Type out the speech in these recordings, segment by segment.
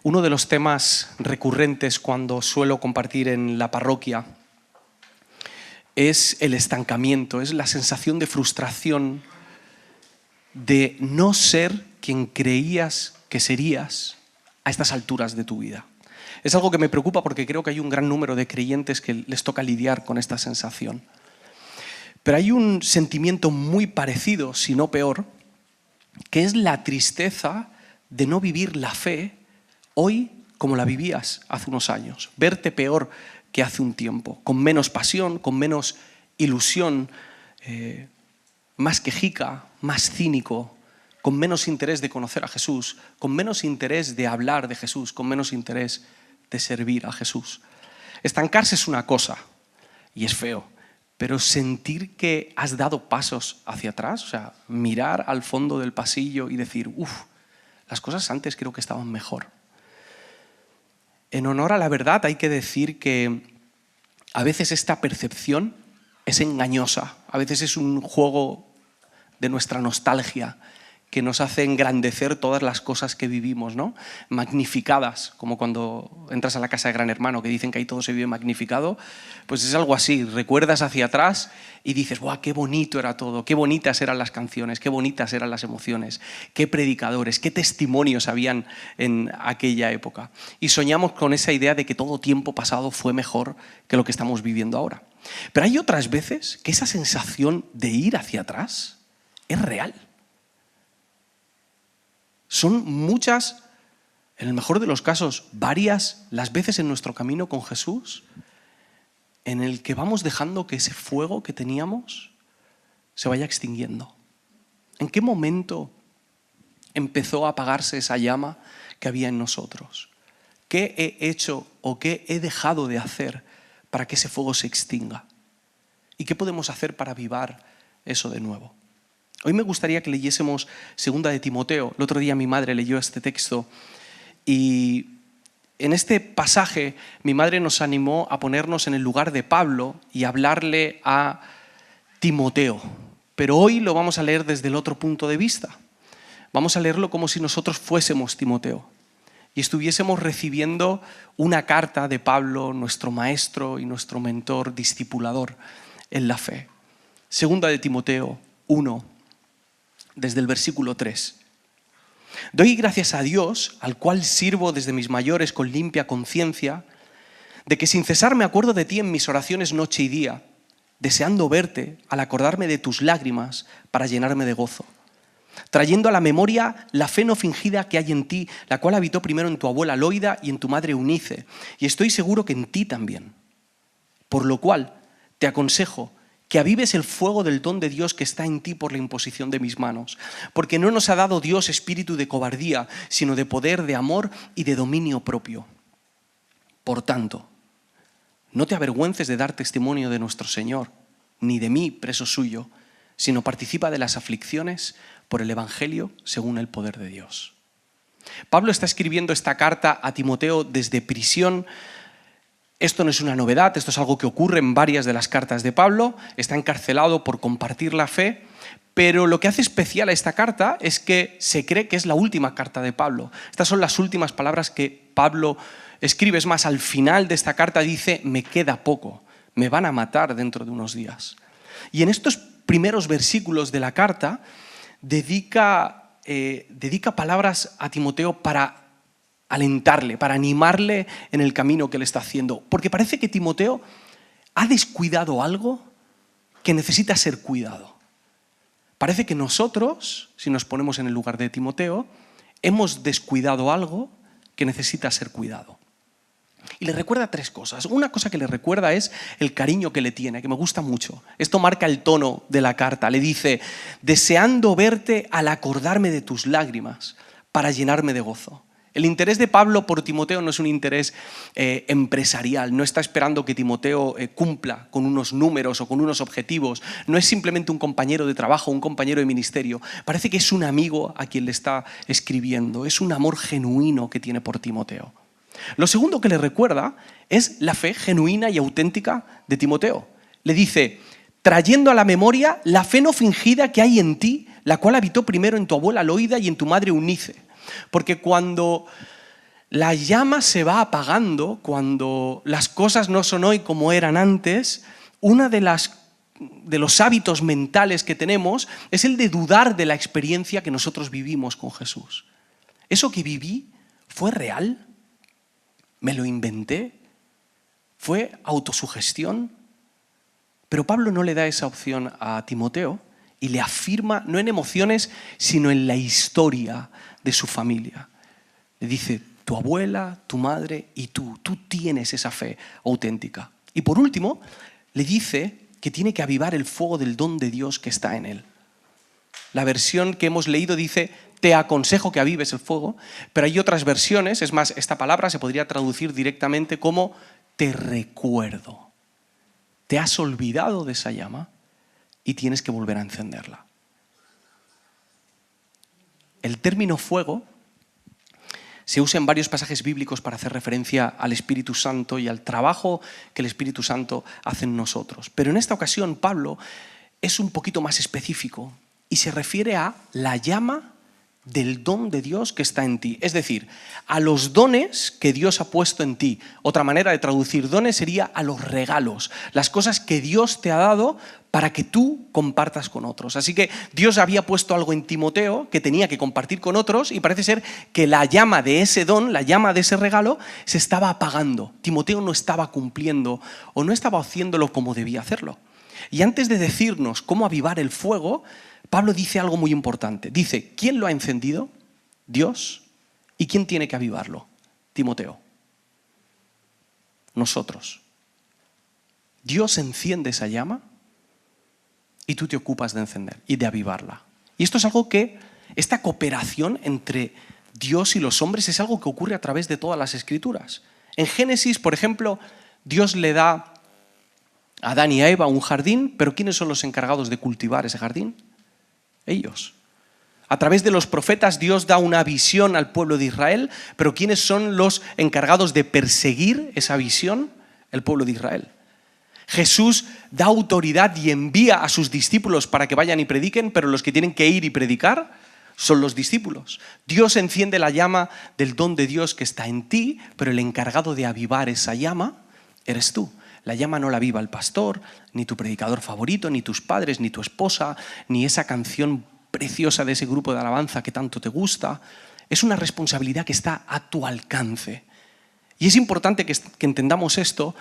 Uno de los temas recurrentes cuando suelo compartir en la parroquia es el estancamiento, es la sensación de frustración de no ser quien creías que serías a estas alturas de tu vida. Es algo que me preocupa porque creo que hay un gran número de creyentes que les toca lidiar con esta sensación. Pero hay un sentimiento muy parecido, si no peor, que es la tristeza de no vivir la fe hoy como la vivías hace unos años. Verte peor que hace un tiempo, con menos pasión, con menos ilusión, más quejica, más cínico, con menos interés de conocer a Jesús, con menos interés de hablar de Jesús, con menos interés de servir a Jesús. Estancarse es una cosa y es feo, pero sentir que has dado pasos hacia atrás, o sea, mirar al fondo del pasillo y decir, las cosas antes creo que estaban mejor. En honor a la verdad hay que decir que a veces esta percepción es engañosa, a veces es un juego de nuestra nostalgia que nos hace engrandecer todas las cosas que vivimos, ¿no? Magnificadas, como cuando entras a la casa de Gran Hermano, que dicen que ahí todo se vive magnificado, pues es algo así, recuerdas hacia atrás y dices, ¡buah, qué bonito era todo! ¡Qué bonitas eran las canciones! ¡Qué bonitas eran las emociones! ¡Qué predicadores! ¡Qué testimonios habían en aquella época! Y soñamos con esa idea de que todo tiempo pasado fue mejor que lo que estamos viviendo ahora. Pero hay otras veces que esa sensación de ir hacia atrás es real. Son muchas, en el mejor de los casos, varias las veces en nuestro camino con Jesús en el que vamos dejando que ese fuego que teníamos se vaya extinguiendo. ¿En qué momento empezó a apagarse esa llama que había en nosotros? ¿Qué he hecho o qué he dejado de hacer para que ese fuego se extinga? ¿Y qué podemos hacer para avivar eso de nuevo? Hoy me gustaría que leyésemos 2 de Timoteo. El otro día mi madre leyó este texto y en este pasaje mi madre nos animó a ponernos en el lugar de Pablo y hablarle a Timoteo. Pero hoy lo vamos a leer desde el otro punto de vista. Vamos a leerlo como si nosotros fuésemos Timoteo y estuviésemos recibiendo una carta de Pablo, nuestro maestro y nuestro mentor, discipulador en la fe. 2 de Timoteo 1. Desde el versículo 3. Doy gracias a Dios, al cual sirvo desde mis mayores con limpia conciencia, de que sin cesar me acuerdo de ti en mis oraciones noche y día, deseando verte al acordarme de tus lágrimas para llenarme de gozo, trayendo a la memoria la fe no fingida que hay en ti, la cual habitó primero en tu abuela Loida y en tu madre Eunice, y estoy seguro que en ti también. Por lo cual te aconsejo que avives el fuego del don de Dios que está en ti por la imposición de mis manos. Porque no nos ha dado Dios espíritu de cobardía, sino de poder, de amor y de dominio propio. Por tanto, no te avergüences de dar testimonio de nuestro Señor, ni de mí, preso suyo, sino participa de las aflicciones por el Evangelio según el poder de Dios. Pablo está escribiendo esta carta a Timoteo desde prisión. Esto no es una novedad, esto es algo que ocurre en varias de las cartas de Pablo. Está encarcelado por compartir la fe, pero lo que hace especial a esta carta es que se cree que es la última carta de Pablo. Estas son las últimas palabras que Pablo escribe. Es más, al final de esta carta dice, me queda poco, me van a matar dentro de unos días. Y en estos primeros versículos de la carta dedica palabras a Timoteo para alentarle, para animarle en el camino que él está haciendo. Porque parece que Timoteo ha descuidado algo que necesita ser cuidado. Parece que nosotros, si nos ponemos en el lugar de Timoteo, hemos descuidado algo que necesita ser cuidado. Y le recuerda 3 cosas. Una cosa que le recuerda es el cariño que le tiene, que me gusta mucho. Esto marca el tono de la carta. Le dice, deseando verte al acordarme de tus lágrimas para llenarme de gozo. El interés de Pablo por Timoteo no es un interés empresarial, no está esperando que Timoteo cumpla con unos números o con unos objetivos, no es simplemente un compañero de trabajo, un compañero de ministerio, parece que es un amigo a quien le está escribiendo, es un amor genuino que tiene por Timoteo. Lo segundo que le recuerda es la fe genuina y auténtica de Timoteo. Le dice, trayendo a la memoria la fe no fingida que hay en ti, la cual habitó primero en tu abuela Loida y en tu madre Eunice. Porque cuando la llama se va apagando cuando las cosas no son hoy como eran antes. Una de los hábitos mentales que tenemos es el de dudar de la experiencia que nosotros vivimos con Jesús. ¿Eso que viví fue real? ¿Me lo inventé? ¿Fue autosugestión? Pero Pablo no le da esa opción a Timoteo y le afirma, no en emociones, sino en la historia de su familia. Le dice, tu abuela, tu madre y tú tienes esa fe auténtica. Y por último, le dice que tiene que avivar el fuego del don de Dios que está en él. La versión que hemos leído dice, te aconsejo que avives el fuego, pero hay otras versiones, es más, esta palabra se podría traducir directamente como te recuerdo. Te has olvidado de esa llama y tienes que volver a encenderla. El término fuego se usa en varios pasajes bíblicos para hacer referencia al Espíritu Santo y al trabajo que el Espíritu Santo hace en nosotros. Pero en esta ocasión Pablo es un poquito más específico y se refiere a la llama del don de Dios que está en ti. Es decir, a los dones que Dios ha puesto en ti. Otra manera de traducir dones sería a los regalos, las cosas que Dios te ha dado para que tú compartas con otros. Así que Dios había puesto algo en Timoteo que tenía que compartir con otros y parece ser que la llama de ese don, la llama de ese regalo, se estaba apagando. Timoteo no estaba cumpliendo o no estaba haciéndolo como debía hacerlo. Y antes de decirnos cómo avivar el fuego, Pablo dice algo muy importante. Dice, ¿quién lo ha encendido? Dios. ¿Y quién tiene que avivarlo? Timoteo. Nosotros. Dios enciende esa llama y tú te ocupas de encender y de avivarla. Y esto es algo que, esta cooperación entre Dios y los hombres es algo que ocurre a través de todas las Escrituras. En Génesis, por ejemplo, Dios le da a Adán y a Eva un jardín, pero ¿quiénes son los encargados de cultivar ese jardín? Ellos. A través de los profetas Dios da una visión al pueblo de Israel, pero ¿quiénes son los encargados de perseguir esa visión? El pueblo de Israel. Jesús da autoridad y envía a sus discípulos para que vayan y prediquen, pero los que tienen que ir y predicar son los discípulos. Dios enciende la llama del don de Dios que está en ti, pero el encargado de avivar esa llama eres tú. La llama no la aviva el pastor, ni tu predicador favorito, ni tus padres, ni tu esposa, ni esa canción preciosa de ese grupo de alabanza que tanto te gusta. Es una responsabilidad que está a tu alcance. Y es importante que entendamos esto,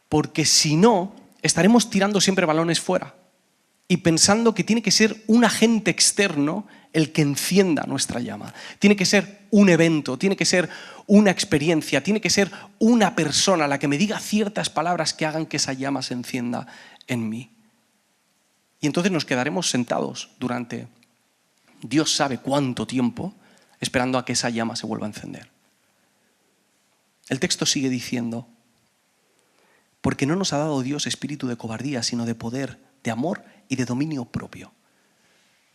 porque si no, estaremos tirando siempre balones fuera y pensando que tiene que ser un agente externo el que encienda nuestra llama. Tiene que ser un evento, tiene que ser una experiencia, tiene que ser una persona la que me diga ciertas palabras que hagan que esa llama se encienda en mí. Y entonces nos quedaremos sentados durante Dios sabe cuánto tiempo esperando a que esa llama se vuelva a encender. El texto sigue diciendo, porque no nos ha dado Dios espíritu de cobardía, sino de poder, de amor y de dominio propio.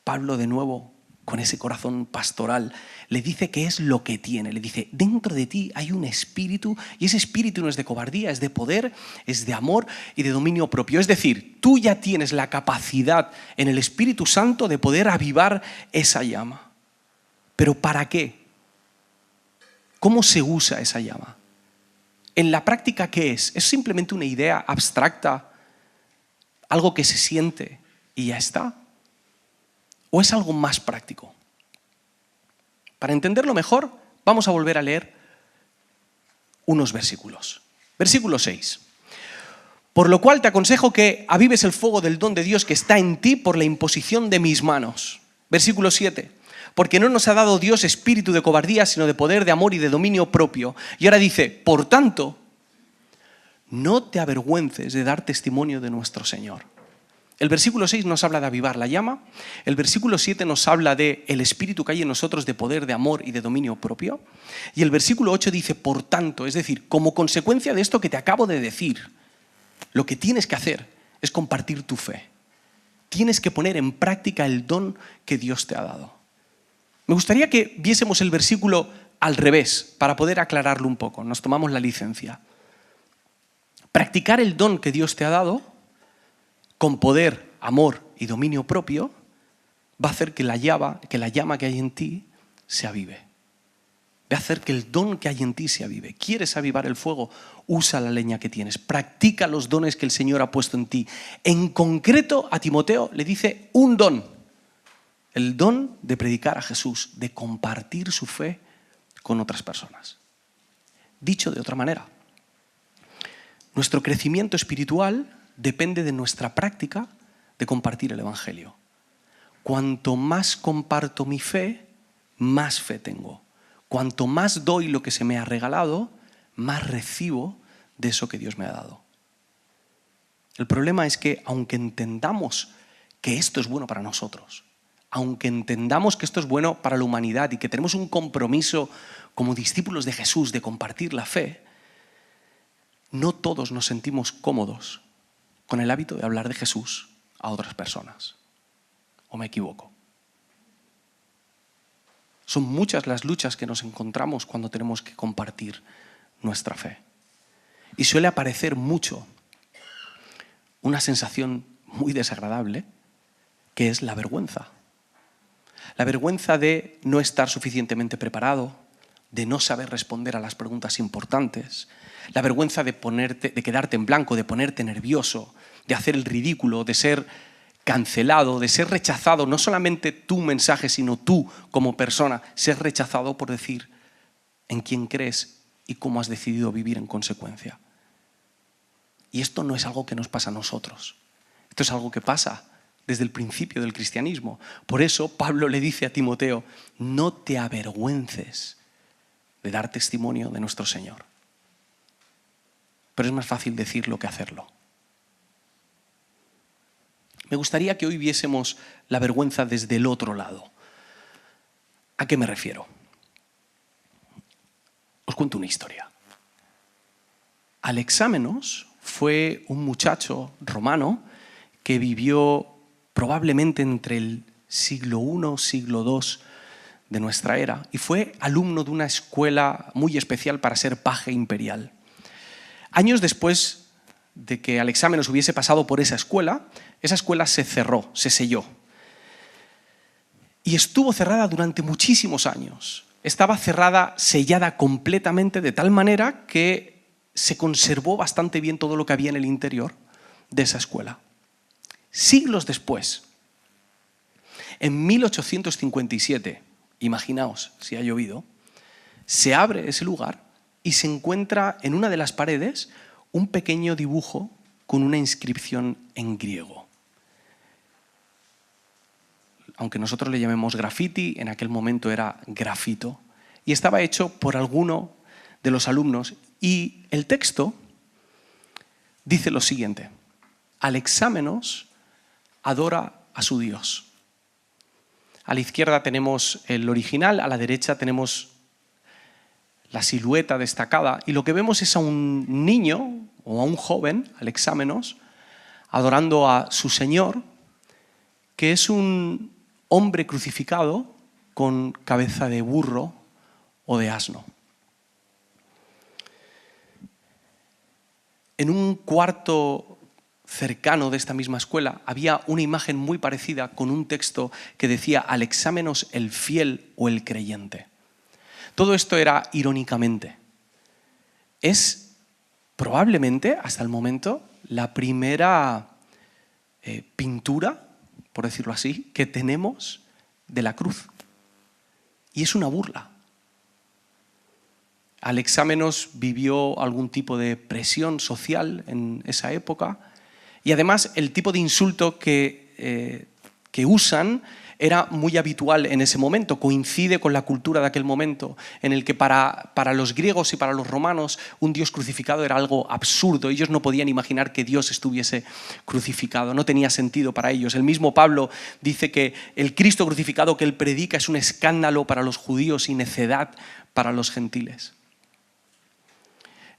Pablo, de nuevo, con ese corazón pastoral, le dice que es lo que tiene. Le dice, dentro de ti hay un espíritu, y ese espíritu no es de cobardía, es de poder, es de amor y de dominio propio. Es decir, tú ya tienes la capacidad en el Espíritu Santo de poder avivar esa llama. ¿Pero para qué? ¿Cómo se usa esa llama? En la práctica, ¿qué es? ¿Es simplemente una idea abstracta? ¿Algo que se siente y ya está? ¿O es algo más práctico? Para entenderlo mejor, vamos a volver a leer unos versículos. Versículo 6. Por lo cual te aconsejo que avives el fuego del don de Dios que está en ti por la imposición de mis manos. Versículo 7. Porque no nos ha dado Dios espíritu de cobardía, sino de poder, de amor y de dominio propio. Y ahora dice, por tanto, no te avergüences de dar testimonio de nuestro Señor. El versículo 6 nos habla de avivar la llama. El versículo 7 nos habla de el espíritu que hay en nosotros de poder, de amor y de dominio propio. Y el versículo 8 dice, por tanto, es decir, como consecuencia de esto que te acabo de decir, lo que tienes que hacer es compartir tu fe. Tienes que poner en práctica el don que Dios te ha dado. Me gustaría que viésemos el versículo al revés para poder aclararlo un poco. Nos tomamos la licencia. Practicar el don que Dios te ha dado con poder, amor y dominio propio va a hacer que la llama que hay en ti se avive. Ve a hacer que el don que hay en ti se avive. ¿Quieres avivar el fuego? Usa la leña que tienes. Practica los dones que el Señor ha puesto en ti. En concreto, a Timoteo le dice un don. El don de predicar a Jesús, de compartir su fe con otras personas. Dicho de otra manera, nuestro crecimiento espiritual depende de nuestra práctica de compartir el Evangelio. Cuanto más comparto mi fe, más fe tengo. Cuanto más doy lo que se me ha regalado, más recibo de eso que Dios me ha dado. El problema es que aunque entendamos que esto es bueno para nosotros, aunque entendamos que esto es bueno para la humanidad y que tenemos un compromiso como discípulos de Jesús de compartir la fe, no todos nos sentimos cómodos con el hábito de hablar de Jesús a otras personas. ¿O me equivoco? Son muchas las luchas que nos encontramos cuando tenemos que compartir nuestra fe. Y suele aparecer mucho una sensación muy desagradable, que es la vergüenza. La vergüenza de no estar suficientemente preparado, de no saber responder a las preguntas importantes, la vergüenza de quedarte en blanco, de ponerte nervioso, de hacer el ridículo, de ser cancelado, de ser rechazado, no solamente tu mensaje, sino tú como persona, ser rechazado por decir en quién crees y cómo has decidido vivir en consecuencia. Y esto no es algo que nos pasa a nosotros, esto es algo que pasa desde el principio del cristianismo. Por eso Pablo le dice a Timoteo, no te avergüences de dar testimonio de nuestro Señor. Pero es más fácil decirlo que hacerlo. Me gustaría que hoy viésemos la vergüenza desde el otro lado. ¿A qué me refiero? Os cuento una historia. Alexámenos fue un muchacho romano que vivió probablemente entre el siglo I, siglo II de nuestra era, y fue alumno de una escuela muy especial para ser paje imperial. Años después de que Alexámenos hubiese pasado por esa escuela se cerró, se selló. Y estuvo cerrada durante muchísimos años. Estaba cerrada, sellada completamente, de tal manera que se conservó bastante bien todo lo que había en el interior de esa escuela. Siglos después, en 1857, imaginaos si ha llovido, se abre ese lugar y se encuentra en una de las paredes un pequeño dibujo con una inscripción en griego. Aunque nosotros le llamemos graffiti, en aquel momento era grafito, y estaba hecho por alguno de los alumnos, y el texto dice lo siguiente: Alexámenos adora a su Dios. A la izquierda tenemos el original, a la derecha tenemos la silueta destacada, y lo que vemos es a un niño o a un joven, Alexámenos, adorando a su Señor, que es un hombre crucificado con cabeza de burro o de asno. En un cuarto cercano de esta misma escuela había una imagen muy parecida con un texto que decía Alexámenos el fiel o el creyente. Todo esto era irónicamente. Es probablemente, hasta el momento, la primera pintura, por decirlo así, que tenemos de la cruz. Y es una burla. Alexámenos vivió algún tipo de presión social en esa época, y además el tipo de insulto que usan era muy habitual en ese momento, coincide con la cultura de aquel momento, en el que para los griegos y para los romanos un Dios crucificado era algo absurdo. Ellos no podían imaginar que Dios estuviese crucificado, no tenía sentido para ellos. El mismo Pablo dice que el Cristo crucificado que él predica es un escándalo para los judíos y necedad para los gentiles.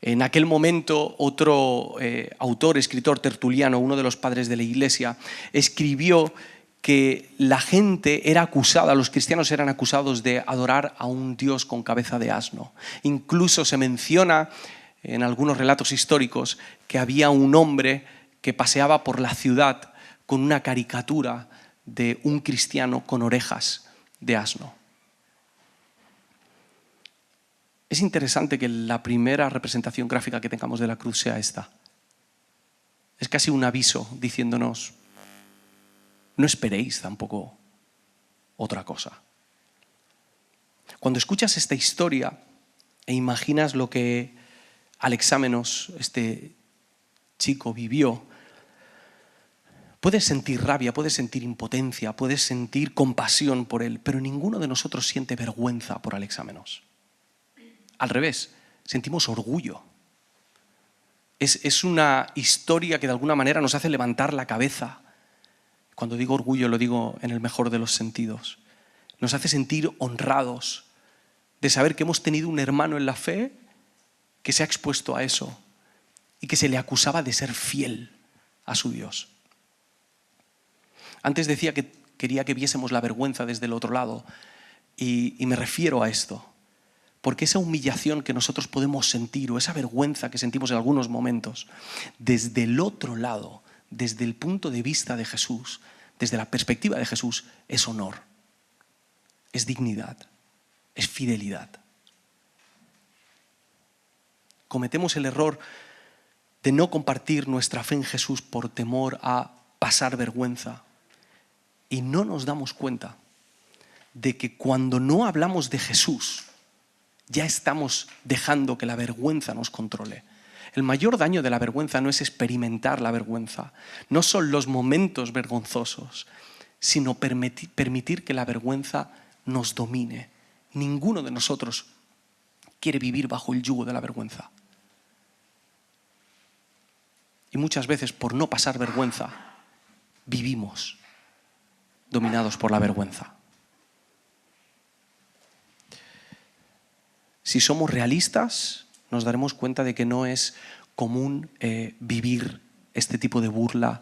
En aquel momento, otro autor, escritor, Tertuliano, uno de los padres de la Iglesia, escribió que la gente era acusada, los cristianos eran acusados de adorar a un Dios con cabeza de asno. Incluso se menciona en algunos relatos históricos que había un hombre que paseaba por la ciudad con una caricatura de un cristiano con orejas de asno. Es interesante que la primera representación gráfica que tengamos de la cruz sea esta. Es casi un aviso diciéndonos, no esperéis tampoco otra cosa. Cuando escuchas esta historia e imaginas lo que Alexámenos, este chico, vivió, puedes sentir rabia, puedes sentir impotencia, puedes sentir compasión por él, pero ninguno de nosotros siente vergüenza por Alexámenos. Al revés, sentimos orgullo. Es una historia que de alguna manera nos hace levantar la cabeza. Cuando digo orgullo lo digo en el mejor de los sentidos. Nos hace sentir honrados de saber que hemos tenido un hermano en la fe que se ha expuesto a eso y que se le acusaba de ser fiel a su Dios. Antes decía que quería que viésemos la vergüenza desde el otro lado y me refiero a esto, porque esa humillación que nosotros podemos sentir o esa vergüenza que sentimos en algunos momentos, desde el otro lado, desde el punto de vista de Jesús, desde la perspectiva de Jesús, es honor, es dignidad, es fidelidad. Cometemos el error de no compartir nuestra fe en Jesús por temor a pasar vergüenza. Y no nos damos cuenta de que cuando no hablamos de Jesús, ya estamos dejando que la vergüenza nos controle. El mayor daño de la vergüenza no es experimentar la vergüenza, no son los momentos vergonzosos, sino permitir que la vergüenza nos domine. Ninguno de nosotros quiere vivir bajo el yugo de la vergüenza. Y muchas veces, por no pasar vergüenza, vivimos dominados por la vergüenza. Si somos realistas, nos daremos cuenta de que no es común vivir este tipo de burla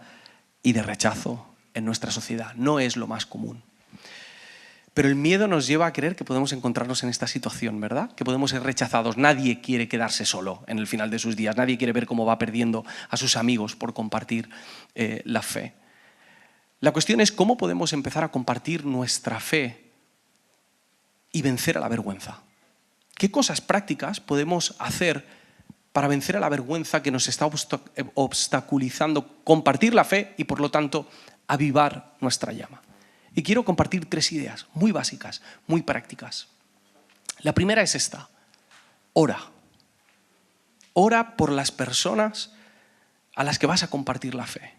y de rechazo en nuestra sociedad. No es lo más común. Pero el miedo nos lleva a creer que podemos encontrarnos en esta situación, ¿verdad? Que podemos ser rechazados. Nadie quiere quedarse solo en el final de sus días. Nadie quiere ver cómo va perdiendo a sus amigos por compartir la fe. La cuestión es cómo podemos empezar a compartir nuestra fe y vencer a la vergüenza. ¿Qué cosas prácticas podemos hacer para vencer a la vergüenza que nos está obstaculizando compartir la fe y, por lo tanto, avivar nuestra llama? Y quiero compartir 3 ideas muy básicas, muy prácticas. La primera es esta: ora. Ora por las personas a las que vas a compartir la fe.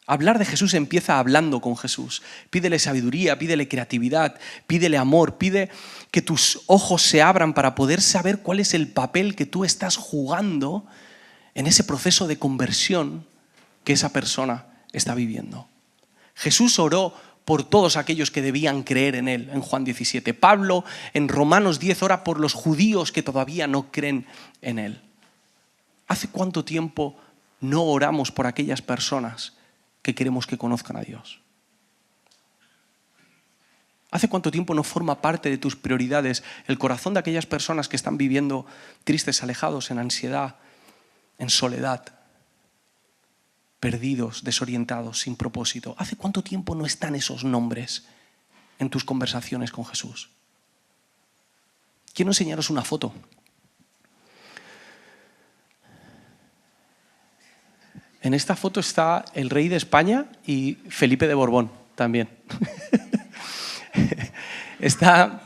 Hablar de Jesús empieza hablando con Jesús. Pídele sabiduría, pídele creatividad, pídele amor, pide que tus ojos se abran para poder saber cuál es el papel que tú estás jugando en ese proceso de conversión que esa persona está viviendo. Jesús oró por todos aquellos que debían creer en Él, en Juan 17. Pablo en Romanos 10 ora por los judíos que todavía no creen en Él. ¿Hace cuánto tiempo no oramos por aquellas personas que queremos que conozcan a Dios? ¿Hace cuánto tiempo no forma parte de tus prioridades el corazón de aquellas personas que están viviendo tristes, alejados, en ansiedad, en soledad, perdidos, desorientados, sin propósito? ¿Hace cuánto tiempo no están esos nombres en tus conversaciones con Jesús? Quiero enseñaros una foto. En esta foto está el rey de España y Felipe de Borbón también. Está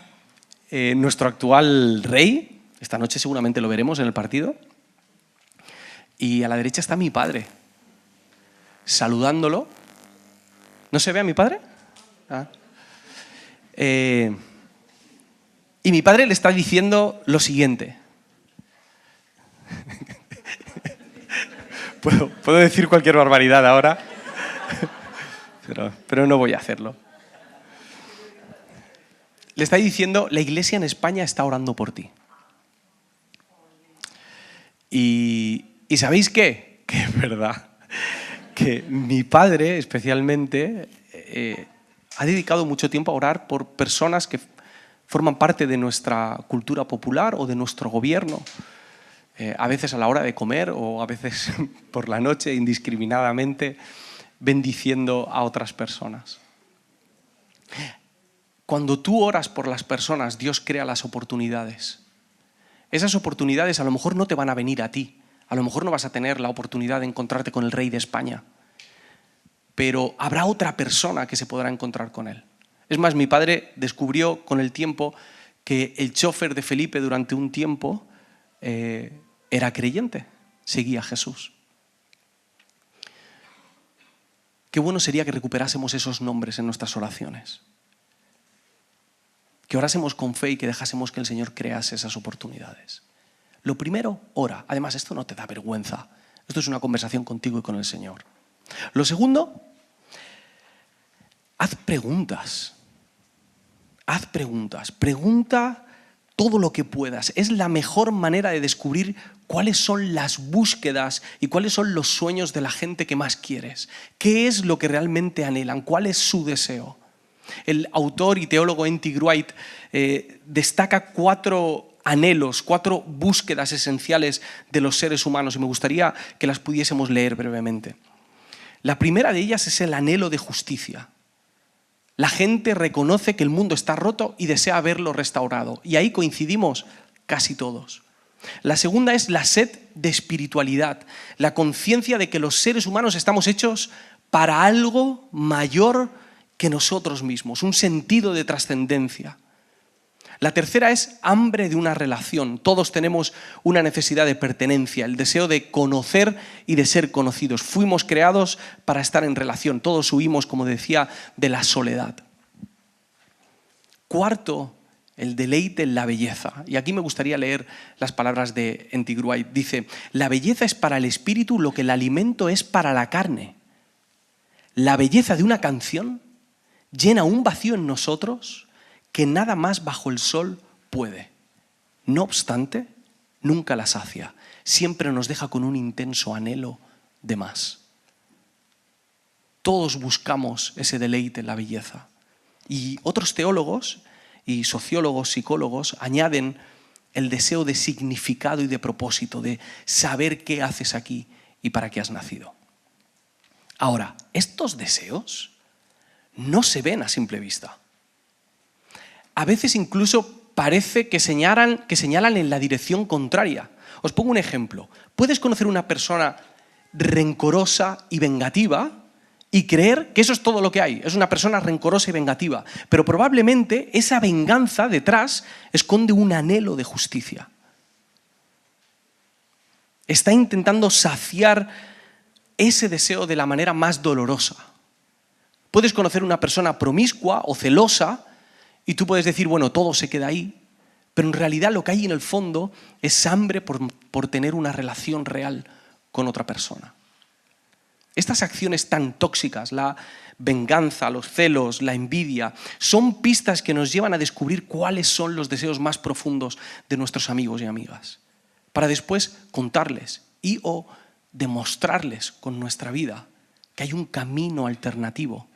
nuestro actual rey, esta noche seguramente lo veremos en el partido, y a la derecha está mi padre, saludándolo. ¿No se ve a mi padre? Ah. Y mi padre le está diciendo lo siguiente. Puedo decir cualquier barbaridad ahora, pero no voy a hacerlo. Le está diciendo: la iglesia en España está orando por ti. Y ¿sabéis qué? Que es verdad. Que mi padre, especialmente, ha dedicado mucho tiempo a orar por personas que forman parte de nuestra cultura popular o de nuestro gobierno. A veces a la hora de comer o a veces por la noche, indiscriminadamente, bendiciendo a otras personas. Cuando tú oras por las personas, Dios crea las oportunidades. esas oportunidades a lo mejor no te van a venir a ti. A lo mejor no vas a tener la oportunidad de encontrarte con el rey de España. Pero habrá otra persona que se podrá encontrar con él. Es más, mi padre descubrió con el tiempo que el chofer de Felipe durante un tiempo era creyente, seguía a Jesús. Qué bueno sería que recuperásemos esos nombres en nuestras oraciones. Que orásemos con fe y que dejásemos que el Señor crease esas oportunidades. Lo primero, ora. Además, esto no te da vergüenza. Esto es una conversación contigo y con el Señor. Lo segundo, haz preguntas. Haz preguntas. Pregunta todo lo que puedas. Es la mejor manera de descubrir cuáles son las búsquedas y cuáles son los sueños de la gente que más quieres. ¿Qué es lo que realmente anhelan? ¿Cuál es su deseo? El autor y teólogo N.T. Wright destaca 4 anhelos, 4 búsquedas esenciales de los seres humanos y me gustaría que las pudiésemos leer brevemente. La primera de ellas es el anhelo de justicia. La gente reconoce que el mundo está roto y desea verlo restaurado. Y ahí coincidimos casi todos. La segunda es la sed de espiritualidad, la conciencia de que los seres humanos estamos hechos para algo mayor que nosotros mismos, un sentido de trascendencia. La tercera es hambre de una relación. Todos tenemos una necesidad de pertenencia, el deseo de conocer y de ser conocidos. Fuimos creados para estar en relación. Todos huimos, como decía, de la soledad. Cuarto, el deleite en la belleza. Y aquí me gustaría leer las palabras de N.T. Wright. Dice, la belleza es para el espíritu lo que el alimento es para la carne. La belleza de una canción llena un vacío en nosotros que nada más bajo el sol puede. No obstante, nunca la sacia. Siempre nos deja con un intenso anhelo de más. Todos buscamos ese deleite en la belleza. Y otros teólogos y sociólogos, psicólogos, añaden el deseo de significado y de propósito, de saber qué haces aquí y para qué has nacido. Ahora, estos deseos no se ven a simple vista. A veces incluso parece que señalan en la dirección contraria. Os pongo un ejemplo. Puedes conocer una persona rencorosa y vengativa y creer que eso es todo lo que hay. Es una persona rencorosa y vengativa. Pero probablemente esa venganza detrás esconde un anhelo de justicia. Está intentando saciar ese deseo de la manera más dolorosa. Puedes conocer una persona promiscua o celosa y tú puedes decir, bueno, todo se queda ahí, pero en realidad lo que hay en el fondo es hambre por tener una relación real con otra persona. Estas acciones tan tóxicas, la venganza, los celos, la envidia, son pistas que nos llevan a descubrir cuáles son los deseos más profundos de nuestros amigos y amigas, para después contarles y o demostrarles con nuestra vida que hay un camino alternativo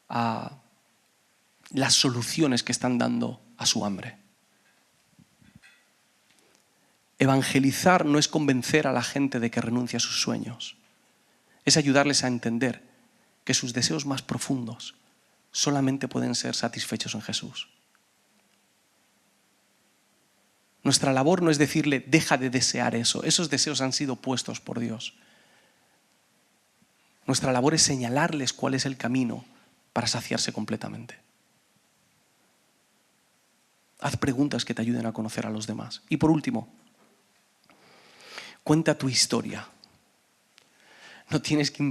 a las soluciones que están dando a su hambre. Evangelizar no es convencer a la gente de que renuncie a sus sueños. Es ayudarles a entender que sus deseos más profundos solamente pueden ser satisfechos en Jesús. Nuestra labor no es decirle, deja de desear eso. Esos deseos han sido puestos por Dios. Nuestra labor es señalarles cuál es el camino para saciarse completamente. Haz preguntas que te ayuden a conocer a los demás. Y por último, cuenta tu historia. No tienes que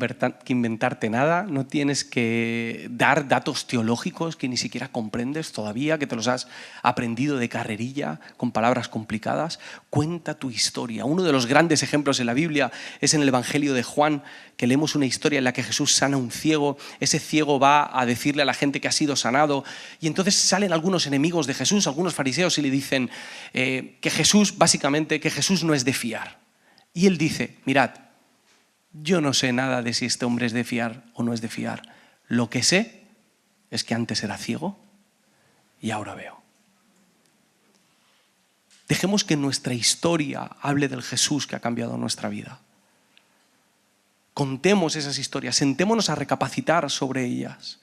inventarte nada, no tienes que dar datos teológicos que ni siquiera comprendes todavía, que te los has aprendido de carrerilla con palabras complicadas. Cuenta tu historia. Uno de los grandes ejemplos en la Biblia es en el Evangelio de Juan, que leemos una historia en la que Jesús sana a un ciego. Ese ciego va a decirle a la gente que ha sido sanado y entonces salen algunos enemigos de Jesús, algunos fariseos, y le dicen que Jesús no es de fiar. Y él dice, mirad, yo no sé nada de si este hombre es de fiar o no es de fiar. Lo que sé es que antes era ciego y ahora veo. Dejemos que nuestra historia hable del Jesús que ha cambiado nuestra vida. Contemos esas historias, sentémonos a recapacitar sobre ellas.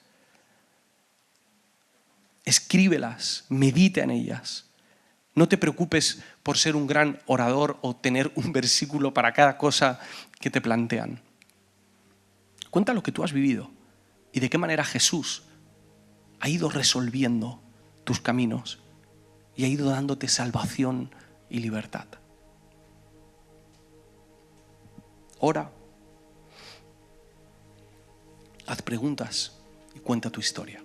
Escríbelas, medita en ellas No te preocupes por ser un gran orador o tener un versículo para cada cosa que te plantean. Cuenta lo que tú has vivido y de qué manera Jesús ha ido resolviendo tus caminos y ha ido dándote salvación y libertad. Ora, haz preguntas y cuenta tu historia.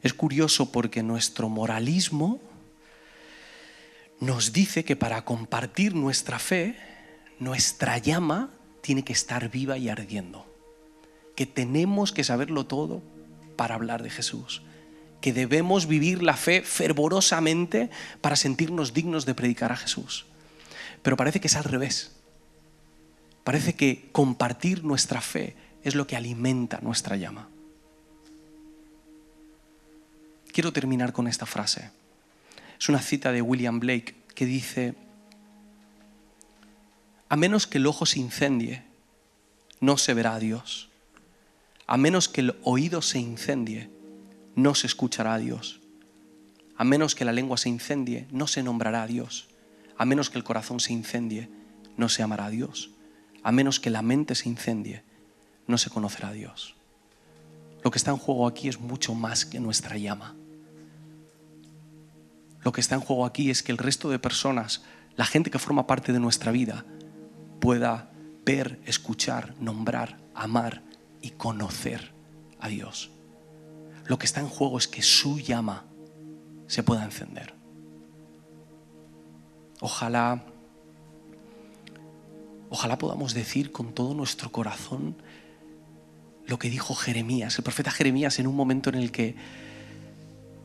Es curioso porque nuestro moralismo nos dice que para compartir nuestra fe, nuestra llama tiene que estar viva y ardiendo. Que tenemos que saberlo todo para hablar de Jesús. Que debemos vivir la fe fervorosamente para sentirnos dignos de predicar a Jesús. Pero parece que es al revés. Parece que compartir nuestra fe es lo que alimenta nuestra llama. Quiero terminar con esta frase. Es una cita de William Blake que dice: a menos que el ojo se incendie, no se verá a Dios. A menos que el oído se incendie, no se escuchará a Dios. A menos que la lengua se incendie, no se nombrará a Dios. A menos que el corazón se incendie, no se amará a Dios. A menos que la mente se incendie, no se conocerá a Dios. Lo que está en juego aquí es mucho más que nuestra llama. Lo que está en juego aquí es que el resto de personas, la gente que forma parte de nuestra vida, pueda ver, escuchar, nombrar, amar y conocer a Dios. Lo que está en juego es que su llama se pueda encender. Ojalá podamos decir con todo nuestro corazón lo que dijo Jeremías, el profeta Jeremías, en un momento en el que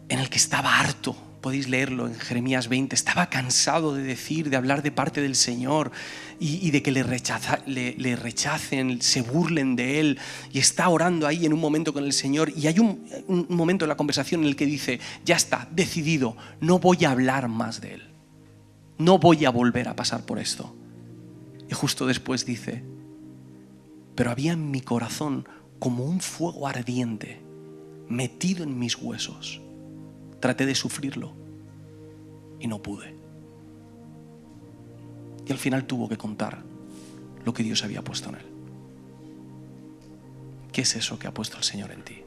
estaba harto. Podéis leerlo en Jeremías 20. Estaba cansado de decir, de hablar de parte del Señor y de que le rechacen, se burlen de él. Y está orando ahí en un momento con el Señor. Y hay un momento en la conversación en el que dice: ya está, decidido, no voy a hablar más de él. No voy a volver a pasar por esto. Y justo después dice: pero había en mi corazón como un fuego ardiente metido en mis huesos. Traté de sufrirlo y no pude. Y al final tuvo que contar lo que Dios había puesto en él. ¿Qué es eso que ha puesto el Señor en ti?